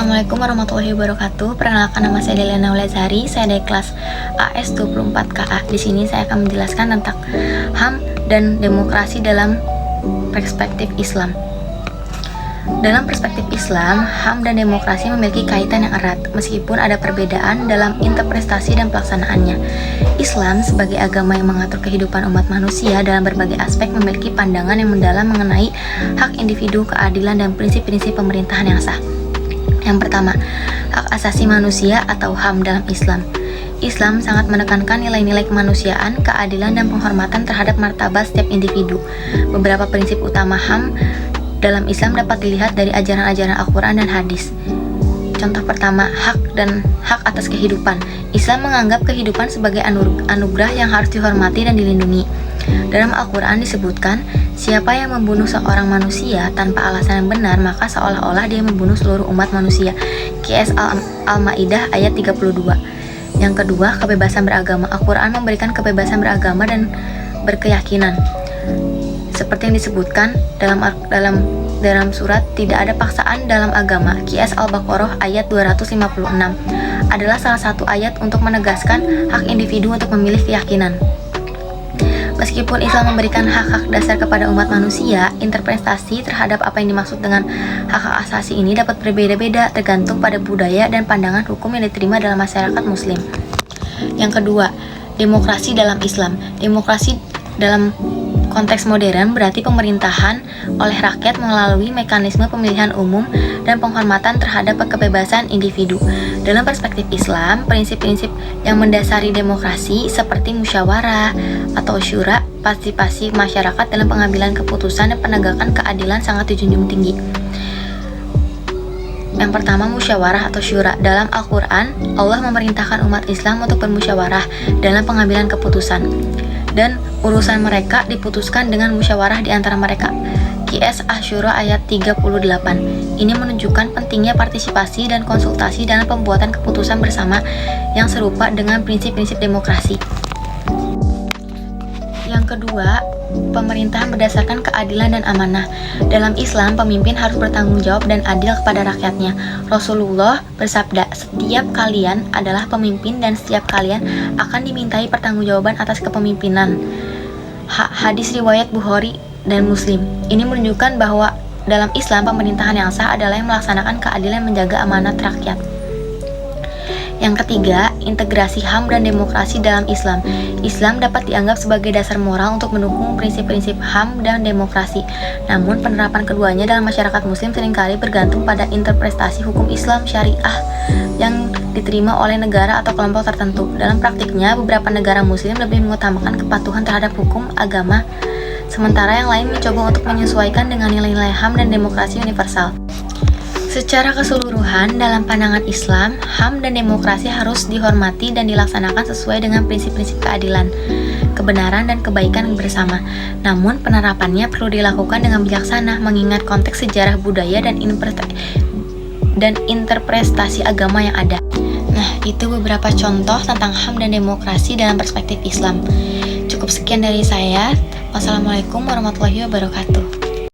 Assalamualaikum warahmatullahi wabarakatuh. Perkenalkan, nama saya Deliana Ulazari. Saya dari kelas AS 24KA. Di sini saya akan menjelaskan tentang HAM dan demokrasi dalam perspektif Islam. Dalam perspektif Islam, HAM dan demokrasi memiliki kaitan yang erat, meskipun ada perbedaan dalam interpretasi dan pelaksanaannya. Islam sebagai agama yang mengatur kehidupan umat manusia dalam berbagai aspek memiliki pandangan yang mendalam mengenai hak individu, keadilan, dan prinsip-prinsip pemerintahan yang sah. Yang pertama, hak asasi manusia atau HAM dalam Islam. Islam sangat menekankan nilai-nilai kemanusiaan, keadilan, dan penghormatan terhadap martabat setiap individu. Beberapa prinsip utama HAM dalam Islam dapat dilihat dari ajaran-ajaran Al-Quran dan hadis. Contoh pertama, hak atas kehidupan. Islam menganggap kehidupan sebagai anugerah yang harus dihormati dan dilindungi. Dalam Al-Quran disebutkan, siapa yang membunuh seorang manusia tanpa alasan yang benar, maka seolah-olah dia membunuh seluruh umat manusia. QS Al-Maidah ayat 32. Yang kedua, kebebasan beragama. Al-Quran memberikan kebebasan beragama dan berkeyakinan. Seperti yang disebutkan dalam surat tidak ada paksaan dalam agama. QS Al-Baqarah ayat 256 adalah salah satu ayat untuk menegaskan hak individu untuk memilih keyakinan. Meskipun Islam memberikan hak-hak dasar kepada umat manusia, interpretasi terhadap apa yang dimaksud dengan hak-hak asasi ini dapat berbeda-beda tergantung pada budaya dan pandangan hukum yang diterima dalam masyarakat muslim. Yang kedua, demokrasi dalam Islam. Demokrasi dalam konteks modern berarti pemerintahan oleh rakyat melalui mekanisme pemilihan umum dan penghormatan terhadap kebebasan individu. Dalam perspektif Islam, prinsip-prinsip yang mendasari demokrasi seperti musyawarah atau syura, partisipasi masyarakat dalam pengambilan keputusan dan penegakan keadilan sangat dijunjung tinggi. Yang pertama, musyawarah atau syura. Dalam Al-Quran, Allah memerintahkan umat Islam untuk bermusyawarah dalam pengambilan keputusan, dan urusan mereka diputuskan dengan musyawarah di antara mereka. QS Asy-Syura ayat 38. Ini menunjukkan pentingnya partisipasi dan konsultasi dalam pembuatan keputusan bersama yang serupa dengan prinsip-prinsip demokrasi. Yang kedua, pemerintahan berdasarkan keadilan dan amanah. Dalam Islam, pemimpin harus bertanggung jawab dan adil kepada rakyatnya. Rasulullah bersabda, "Setiap kalian adalah pemimpin dan setiap kalian akan dimintai pertanggungjawaban atas kepemimpinan." Hadis riwayat Bukhari dan Muslim. Ini menunjukkan bahwa dalam Islam, pemerintahan yang sah adalah yang melaksanakan keadilan dan menjaga amanat rakyat. Yang ketiga, integrasi HAM dan demokrasi dalam Islam. Islam dapat dianggap sebagai dasar moral untuk mendukung prinsip-prinsip HAM dan demokrasi. Namun, penerapan keduanya dalam masyarakat muslim seringkali bergantung pada interpretasi hukum Islam syariah yang diterima oleh negara atau kelompok tertentu. Dalam praktiknya, beberapa negara muslim lebih mengutamakan kepatuhan terhadap hukum agama, sementara yang lain mencoba untuk menyesuaikan dengan nilai-nilai HAM dan demokrasi universal. Secara keseluruhan, dalam pandangan Islam, HAM dan demokrasi harus dihormati dan dilaksanakan sesuai dengan prinsip-prinsip keadilan, kebenaran, dan kebaikan bersama. Namun, penerapannya perlu dilakukan dengan bijaksana, mengingat konteks sejarah budaya dan interpretasi agama yang ada. Nah, itu beberapa contoh tentang HAM dan demokrasi dalam perspektif Islam. Cukup sekian dari saya. Wassalamualaikum warahmatullahi wabarakatuh.